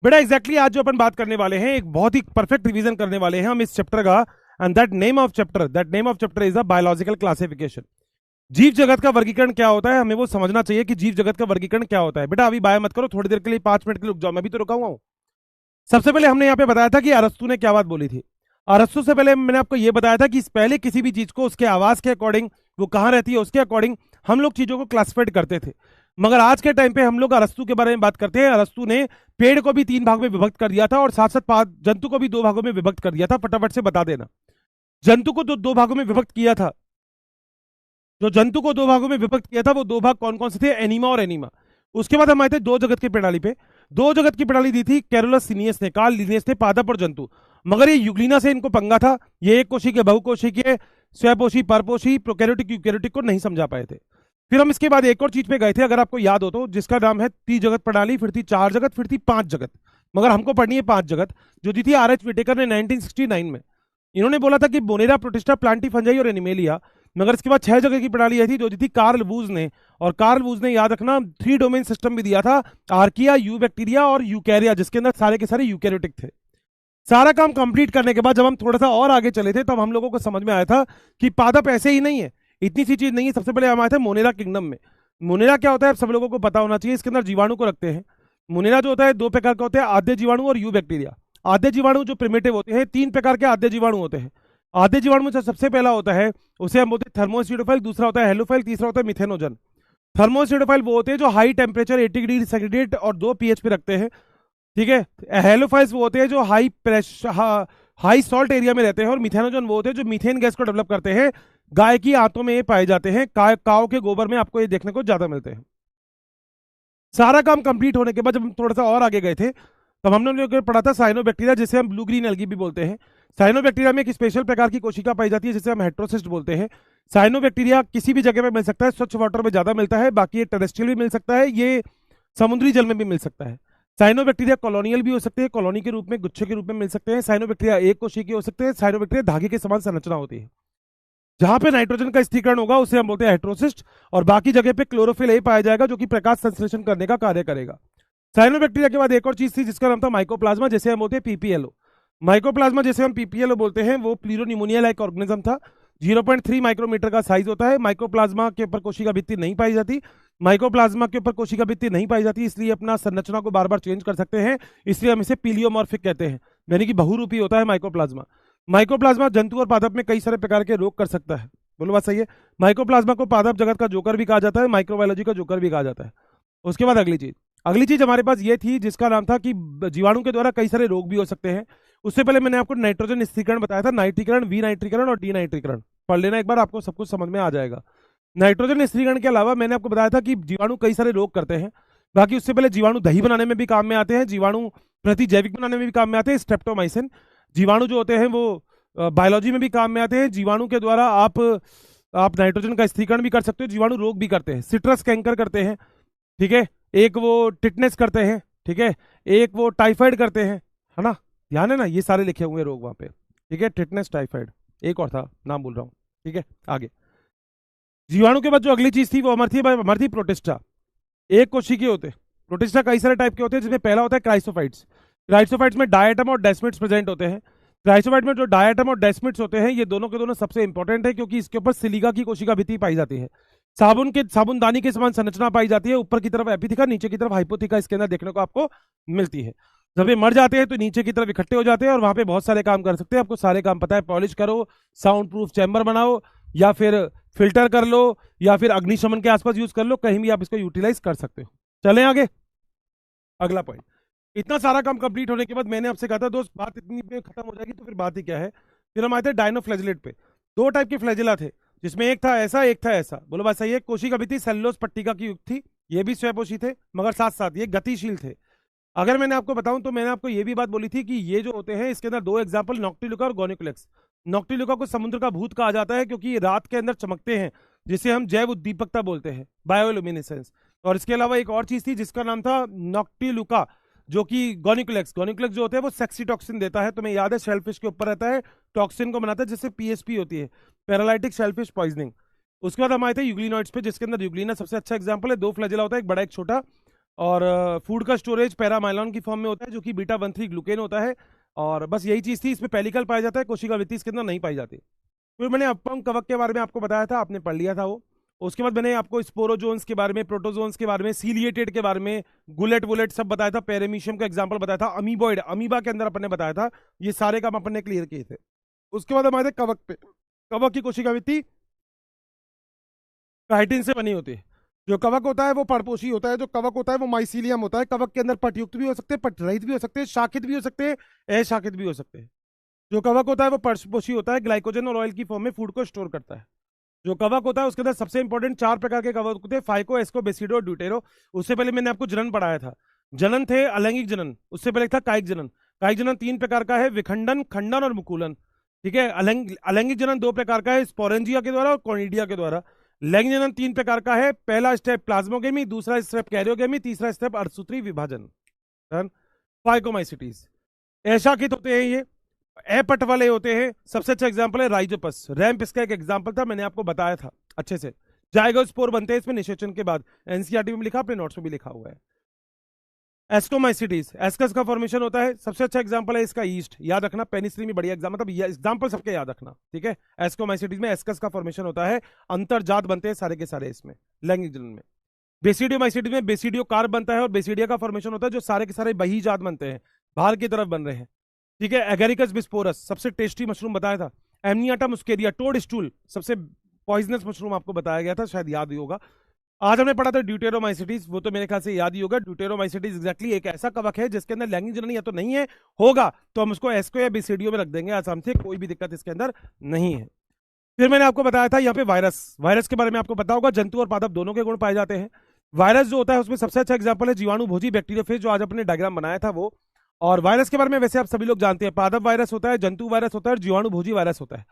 बेटा एग्जैक्टली आज जो अपन बात करने वाले हैं, एक बहुत ही परफेक्ट रिवीजन करने वाले हैं हम इस चैप्टर का। And that name of chapter is a biological classification. जीव जगत का वर्गीकरण क्या होता है, हमें वो समझना चाहिए कि जीव जगत का वर्गीकरण क्या होता है। बेटा अभी बाय मत करो, थोड़ी देर के लिए 5 मिनट के लिए रुक जाओ, मैं भी तो रुका हुआ हूं। सबसे पहले हमने यहाँ पे बताया था कि अरस्तु ने क्या बात बोली थी। अरस्तु से पहले मैंने आपको ये बताया था कि पहले किसी भी चीज को उसके आवास के अकॉर्डिंग, वो कहाँ रहती है उसके अकॉर्डिंग हम लोग चीजों को क्लासिफाइड करते थे। मगर आज के टाइम पे हम लोग अरस्तु के बारे में बात करते हैं। अरस्तु ने पेड़ को भी 3 भाग में विभक्त कर दिया था और साथ साथ जंतु को भी 2 भागों में विभक्त कर दिया था। फटाफट से बता देना, जंतु को 2 भागों में विभक्त किया था। जो जंतु को 2 भागों में विभक्त किया था वो 2 भाग कौन कौन से थे? एनिमा और एनिमा। उसके बाद हम आए थे दो जगत की प्रणाली पे। दो जगत की प्रणाली दी थी कैरोलस सीनियस ने, कार्ल लिनियस ने, पादप और जंतु। मगर ये यूग्लिना से इनको पंगा था। ये एक कोशी के, बहुकोशी के, स्वयपोषी, परपोषी, प्रोकैरियोटिक, यूकैरियोटिक को नहीं समझा पाए थे। फिर हम इसके बाद एक और चीज पे गए थे, अगर आपको याद हो तो, जिसका नाम है त्रिजगत प्रणाली। फिर थी 4 जगत, फिर थी 5 जगत। मगर हमको पढ़नी है 5 जगत, जो दी थी आर एच विटेकर ने 1969 में। इन्होंने बोला था कि बोनेरा, प्रोटिस्टा, प्लांटी फंजाई और एनिमेलिया। मगर इसके बाद 6 जगह की प्रणाली आई थी जो दी थी कार्ल वूज ने। और कार्ल वूज ने, याद रखना, 3 डोमेन सिस्टम भी दिया था, आर्किया, यू बैक्टीरिया और यूकैरिया, जिसके अंदर सारे के सारे यूकैरियोटिक थे। सारा काम कंप्लीट करने के बाद जब हम थोड़ा सा और आगे चले थे, तब हम लोगों को समझ में आया था कि पादप ऐसे ही नहीं है, इतनी सी चीज नहीं है। सबसे पहले हम आए थे मोनेरा किंगडम में। मोनेरा क्या होता है सब लोगों को पता होना चाहिए। इसके अंदर जीवाणु को रखते हैं। मोनेरा जो होता है 2 प्रकार का होता है, आद्य जीवाणु और यू बैक्टीरिया। आद्य जीवाणु जो प्रिमिटिव होते हैं, 3 प्रकार के आद्य जीवाणु होते हैं। आद्य जीवाणु में जो सबसे पहला होता है उसे हम बोलते हैं थर्मोस्यूडोफाइल, दूसरा होता है हेलोफाइल, तीसरा होता है मिथेनोजन। थर्मोस्यूडोफाइल वो होते हैं जो हाई टेम्परेचर 80 डिग्री सेंटीग्रेड और 2 pH पे रखते हैं। ठीक है। हेलोफाइल्स वो होते हैं जो high pressure, high salt area में रहते हैं। और मिथेनोजन वो होते हैं जो मीथेन गैस को डेवलप करते हैं। गाय की आंतों में ये पाए जाते हैं, काव के गोबर में आपको ये देखने को ज्यादा मिलते हैं। सारा काम कंप्लीट होने के बाद जब हम थोड़ा सा और आगे गए थे, तब हमने लोग पढ़ा था साइनोबैक्टीरिया, जिसे हम ब्लू ग्रीन एल्गी भी बोलते हैं। साइनोबैक्टीरिया में एक स्पेशल प्रकार की कोशिका पाई जाती है जिसे हम हेट्रोसिस्ट बोलते हैं। साइनोबैक्टीरिया किसी भी जगह पे मिल सकता है, स्वच्छ वाटर में ज्यादा मिलता है, बाकी ये टेरेस्ट्रियल भी मिल सकता है, ये समुद्री जल में भी मिल सकता है। साइनोबैक्टीरिया कॉलोनियल भी हो सकते हैं, कॉलोनी के रूप में, गुच्छे के रूप में मिल सकते हैं। साइनोबैक्टीरिया एक कोशिकीय के हो सकते हैं। साइनोबैक्टीरिया धागे के समान संरचना होती है। जहां पे नाइट्रोजन का स्थिरीकरण होगा उसे हम बोलते हैं हेट्रोसिस्ट, और बाकी जगह पे क्लोरोफिल ए पाया जाएगा जो कि प्रकाश संश्लेषण करने का कार्य करेगा। साइनोबैक्टीरिया के बाद एक और चीज थी जिसका नाम था माइकोप्लाज्मा, जैसे हम बोलते हैं पीपीएलओ। माइकोप्लाज्मा जैसे हम पीपीएलओ बोलते हैं, वो प्लीरोनिमोनिया लाइक ऑर्गेनिज्म था। 0.3 माइक्रोमीटर का साइज होता है। माइकोप्लाज्मा के ऊपर कोशिका भित्ति नहीं पाई जाती। माइकोप्लाज्मा के ऊपर कोशिका भित्ति नहीं पाई जाती, इसलिए अपना संरचना को बार बार चेंज कर सकते हैं। इसलिए हम इसे पीलियोमॉर्फिक कहते हैं, यानी कि बहुरूपी होता है माइकोप्लाज्मा। माइकोप्लाज्मा जंतु और पादप में कई सारे प्रकार के रोग कर सकता है। बोलो बात सही है। माइकोप्लाज्मा को पादप जगत का जोकर भी कहा जाता है, माइक्रोबायोलॉजी का जोकर भी कहा जाता है। उसके बाद अगली चीज हमारे पास ये थी जिसका नाम था कि जीवाणु के द्वारा कई सारे रोग भी हो सकते हैं। उससे पहले मैंने आपको नाइट्रोजन स्थिरीकरण बताया था, नाइट्रीकरण, विनाइट्रीकरण और डीनाइट्रीकरण। पढ़ लेना एक बार, आपको सब कुछ समझ में आ जाएगा। नाइट्रोजन स्थिरीकरण के अलावा मैंने आपको बताया था कि जीवाणु कई सारे रोग करते हैं। बाकी उससे पहले जीवाणु दही बनाने में भी काम में आते हैं, जीवाणु प्रतिजैविक बनाने में भी काम में आते हैं, स्ट्रेप्टोमाइसिन। जीवाणु जो होते हैं वो बायोलॉजी में भी काम में आते हैं। जीवाणु के द्वारा आप नाइट्रोजन का स्थिरीकरण भी कर सकते हो। जीवाणु रोग भी करते हैं, सिट्रस कैंकर करते हैं, ठीक है, एक वो टिटनेस करते हैं, ठीक है, एक वो टाइफाइड करते हैं, है ना, ध्यान है ना, ये सारे लिखे हुए रोग वहां पे, ठीक है, टिटनेस, टाइफाइड, एक और था, नाम भूल रहा हूँ, ठीक है। आगे जीवाणु के बाद जो अगली चीज थी वो हमारी थी प्रोटिस्टा। एक कोशिकीय होते हैं। प्रोटिस्टा कई सारे टाइप के होते हैं, जिसमें पहला होता है क्राइसोफाइट्स। क्राइसोफाइट्स में डायटम और डेस्मिड्स प्रेजेंट होते हैं। क्राइसोफाइट में जो डायटम और डेस्मिड्स होते हैं, ये दोनों के दोनों सबसे इंपॉर्टेंट है, क्योंकि इसके ऊपर सिलिका की कोशिका भित्ति पाई जाती है। साबुनदानी के समान संरचना पाई जाती है। ऊपर की तरफ एपिथिका, नीचे की तरफ हाइपोथिका इसके अंदर देखने को आपको मिलती है। जब ये मर जाते हैं तो नीचे की तरफ इकट्ठे हो जाते हैं और वहां पे बहुत सारे काम कर सकते हैं। आपको सारे काम पता है, पॉलिश करो, साउंड प्रूफ चैम्बर बनाओ, या फिर फिल्टर कर लो, या फिर अग्निशमन के आसपास यूज कर लो, कहीं भी आप इसको यूटिलाइज कर सकते हो। चलें आगे। अगला पॉइंट, इतना सारा काम कंप्लीट होने के बाद मैंने आपसे कहा था दोस्त बात इतनी पे खत्म हो जाएगी तो फिर बात ही क्या है। फिर हम आए थे डायनोफ्लैजिलेट पे। 2 टाइप के फ्लैजिला थे, जिसमें एक था ऐसा, एक था ऐसा। बोलो बात सही है। कोशिका भित्ति सेलुलोज पट्टिका की युक्त थी, ये भी स्वयपोषी थे, मगर साथ साथ ये गतिशील थे। अगर मैंने आपको बताऊं तो मैंने आपको ये भी बात बोली थी कि ये जो होते हैं इसके अंदर 2 एग्जाम्पल, नॉक्टिलुका और गोनिकुलेक्स। नॉक्टिलुका को समुद्र का भूत कहा जाता है क्योंकि ये रात के अंदर चमकते हैं, जिसे हम जैव उद्दीपकता बोलते हैं, बायोलुमिनेसेंस। और इसके अलावा एक और चीज थी जिसका नाम था नॉक्टिलुका, जो कि गोनिकुलेक्स। गोनिकुलेक्स जो होते हैं वो सेक्सी टॉक्सिन देता है, तुम्हें याद है, शेलफिश के ऊपर रहता है, टॉक्सिन को बनाता है, जिससे पीएसपी होती है, पैरालाइटिक शेलफिश पॉइजनिंग। उसके बाद हम आए थे यूग्लिनॉइड्स पे, जिसके अंदर यूग्लिना सबसे अच्छा एग्जाम्पल है। 2 फ्लैजिला होता है, एक बड़ा एक छोटा। और फूड का स्टोरेज पैरामाइलॉन की फॉर्म में होता है, जो कि बीटा 13 ग्लूकेन होता है। और बस यही चीज थी, इसमें पेलिकल पाया जाता है, कोशिका वृत्ति इसके अंदर नहीं पाई जाती। फिर मैंने अपंग कवक के बारे में आपको बताया था, आपने पढ़ लिया था वो। उसके बाद मैंने आपको स्पोरोजोन्स के बारे में, प्रोटोजोन्स के बारे में, सीलिएटेड के बारे में, गुलेट वुलेट सब बताया था, पेरेमीशियम का एग्जांपल बताया था, अमीबॉइड अमीबा के अंदर अपन ने बताया था। ये सारे काम अपन ने क्लियर किए थे। उसके बाद हम आए थे कवक पे। कवक की कोशिका वृत्ति काइटिन से बनी होती है। जो कवक होता है वो परपोषी होता है, जो कवक होता है वो माइसीलियम होता है। कवक के अंदर पटयुक्त भी हो सकते हैं, पटरहित भी हो सकते हैं, शाखित भी हो सकते हैं, अशाखित भी हो सकते हैं। जो कवक होता है वो परपोषी होता है, ग्लाइकोजन और ऑयल की फॉर्म में फूड को स्टोर करता है। जो कवक होता है उसके अंदर सबसे इंपॉर्टेंट 4 प्रकार के कवक होते हैं, फाइको, एस्को, बेसिडो और ड्यूटेरो। उससे पहले मैंने आपको जनन पढ़ाया था। जनन थे अलैंगिक जनन, उससे पहले था कायिक जनन। कायिक जनन 3 प्रकार का है, विखंडन, खंडन और मुकुलन। ठीक है। अलैंगिक जनन 2 प्रकार का है, स्पोरेंजिया के द्वारा और कॉर्निडिया के द्वारा। लैंगिक जनन 3 प्रकार का है, पहला स्टेप प्लाज्मोगेमी, दूसरा स्टेप कैरियोगेमी, तीसरा स्टेप अर्धसूत्री विभाजन। फाइकोमाइसिटीज। अशाखित होते हैं ये, अपट वाले होते हैं। सबसे अच्छा एग्जांपल है राइजोपस, रैंप इसका एक एग्जांपल था, मैंने आपको बताया था अच्छे से। जाइगोस्पोर बनते हैं इसमें निषेचन के बाद, एनसीईआरटी में लिखा, अपने नोट्स में भी लिखा हुआ है। एस्कोमाइसिटीज, एस्कस का फॉर्मेशन होता है, सबसे अच्छा एग्जांपल है इसका ईस्ट, याद रखना, पेनिसिलिन में बढ़िया एग्जाम, मतलब एग्जांपल सबके याद रखना, ठीक है। एस्कोमाइसिटीज में एस्कस का फॉर्मेशन होता है, अंतरजात बनते हैं सारे के सारे इसमें, लैंगिक जनन में। बेसिडियोमाइसिटीज में बेसिडियो कार्ब बनता है और बेसिडिया का फॉर्मेशन होता है, जो सारे के सारे बही जात बनते हैं, बाहर की तरफ बन रहे हैं, ठीक है। एगेरिकस बिस्पोरस, सबसे टेस्टी मशरूम बताया था। एमनियाटा मुस्केरिया, टोड स्टूल, सबसे पॉइजनस मशरूम आपको बताया गया था, शायद याद ही होगा। आज हमने पढ़ा था ड्यूटेरोमाइसिटीज, वो तो मेरे ख्याल से याद ही होगा। ड्यूटेरोमाइसिटीज एग्जैक्टली एक ऐसा कवक है जिसके अंदर लैंगिक जनन या तो नहीं है, होगा तो हम उसको एस्को या बेसिडियो में रख देंगे आसाम से, कोई भी दिक्कत इसके अंदर नहीं है। फिर मैंने आपको बताया था यहाँ पे वायरस, वायरस के बारे में आपको पता होगा, जंतु और पादप दोनों के गुण पाए जाते हैं। वायरस जो होता है उसमें सबसे अच्छा एग्जाम्पल है जीवाणु भोजी बैक्टीरियोफेज, जो आज अपने डायग्राम बनाया था वो। और वायरस के बारे में वैसे आप सभी लोग जानते हैं, पादप वायरस होता है, जंतु वायरस होता है और जीवाणु भोजी वायरस होता है।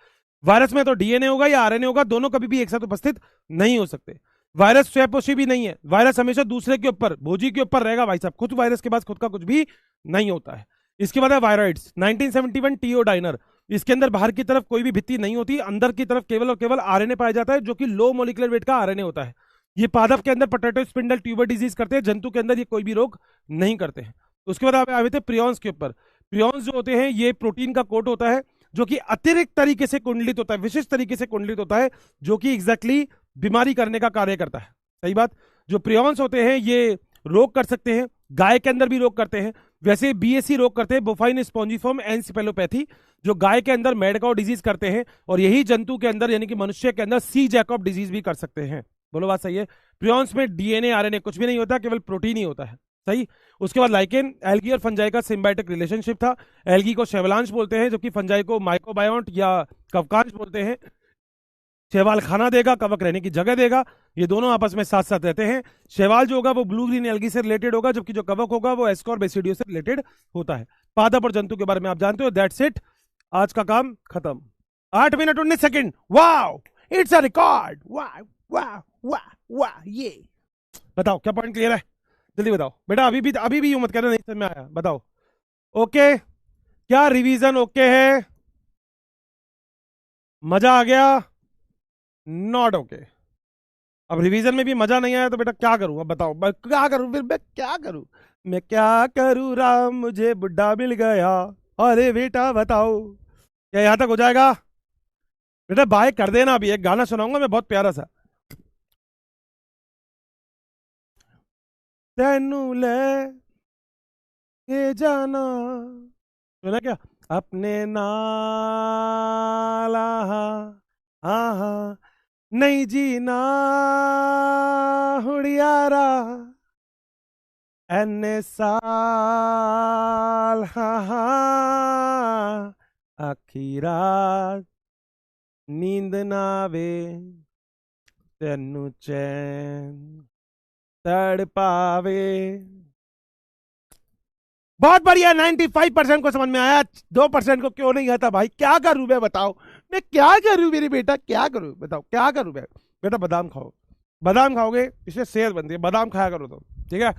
वायरस में तो डीएनए होगा या आरएनए होगा, दोनों कभी भी एक साथ उपस्थित नहीं हो सकते। वायरस स्वयंपोषी भी नहीं है, वायरस हमेशा दूसरे के ऊपर, भोजी के ऊपर रहेगा भाई साहब, खुद वायरस के पास खुद का कुछ भी नहीं होता है। इसके बाद है वायरॉइड्स, 1971 टीओडाइनर, इसके अंदर बाहर की तरफ कोई भी भित्ति नहीं होती, अंदर की तरफ केवल और केवल आरएनए पाया जाता है, जो कि लो मोलिकुलर वेट का आरएनए होता है। ये पादप के अंदर पोटैटो स्पिंडल ट्यूबर डिजीज करते हैं, जंतु के अंदर ये कोई भी रोग नहीं करते हैं। उसके बाद आप आए थे प्रियॉन्स के ऊपर। प्रियॉन्स जो होते हैं ये प्रोटीन का कोट होता है, जो कि अतिरिक्त तरीके से कुंडलित होता है, विशिष्ट तरीके से कुंडलित होता है, जो कि एग्जैक्टली बीमारी करने का कार्य करता है। सही बात। जो प्रियॉन्स होते हैं ये रोग कर सकते हैं, गाय के अंदर भी रोग करते हैं, वैसे बीएससी रोग करते हैं, बोफाइन स्पॉन्जिफॉर्म एनसेफेलोपैथी, जो गाय के अंदर मैड काउ डिजीज करते हैं, और यही जंतु के अंदर यानी कि मनुष्य के अंदर सी जैकब डिजीज भी कर सकते हैं। बोलो बात सही है। प्रियॉन्स में डीएनए आरएनए कुछ भी नहीं होता, केवल प्रोटीन ही होता है। सही। उसके बाद लाइकेन, एल्गी और फंजाई का सिम्बायोटिक रिलेशनशिप था। एल्गी को शेवलांश बोलते हैं, जबकि फंजाई को माइकोबायोंट या कवकांश बोलते हैं। शैवाल खाना देगा, कवक रहने की जगह देगा, ये दोनों आपस में साथ साथ रहते हैं। शैवाल जो होगा वो ब्लू ग्रीन एल्गी से रिलेटेड होगा, जबकि जो कवक होगा वो एस्को और बेसिडियो से रिलेटेड होता है। पादप और जंतु के बारे में आप जानते हो। दैट्स इट, आज का काम खत्म। 8 minute 19 second, wow, it's a record, वाह वाह वाह वाह। ये बताओ क्या पॉइंट क्लियर है, जल्दी बताओ बेटा, अभी भी यूं मत करना नहीं समझ में आया, बताओ। ओके, क्या रिवीजन ओके है, मजा आ गया, नॉट ओके। अब रिवीजन में भी मजा नहीं आया तो बेटा क्या करूं, अब बताओ मैं क्या करूं, फिर मैं क्या करूं, मैं क्या करूं, राम मुझे बुढ़ा मिल गया, अरे बेटा बताओ। क्या यहां तक हो जाएगा बेटा, बाय कर देना। अभी एक गाना सुनाऊंगा मैं बहुत प्यारा सा, तेनू ले के जाना, सुना क्या, अपने नाला आहा नहीं जीना हुड़ियारा, एने साल हा आखिरा नींद नावे, तेनू चैन तड़ पावे। बहुत बढ़िया, 95% को समझ में आया, 2% को क्यों नहीं आता भाई, क्या करूं मैं बताओ, मैं क्या करूं मेरे बेटा, क्या करूं बताओ, क्या करूं मैं बेटा। बादाम खाओ, बादाम खाओगे इससे सेहत बनती है, बादाम खाया करो तो, ठीक है।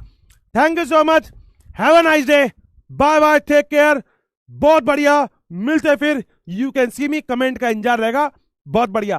Thank you so much, have a nice day, bye bye, take care. बहुत बढ़िया, मिलते फिर, you can see me, comment का इंतजार रहेगा, बहुत बढ़िया।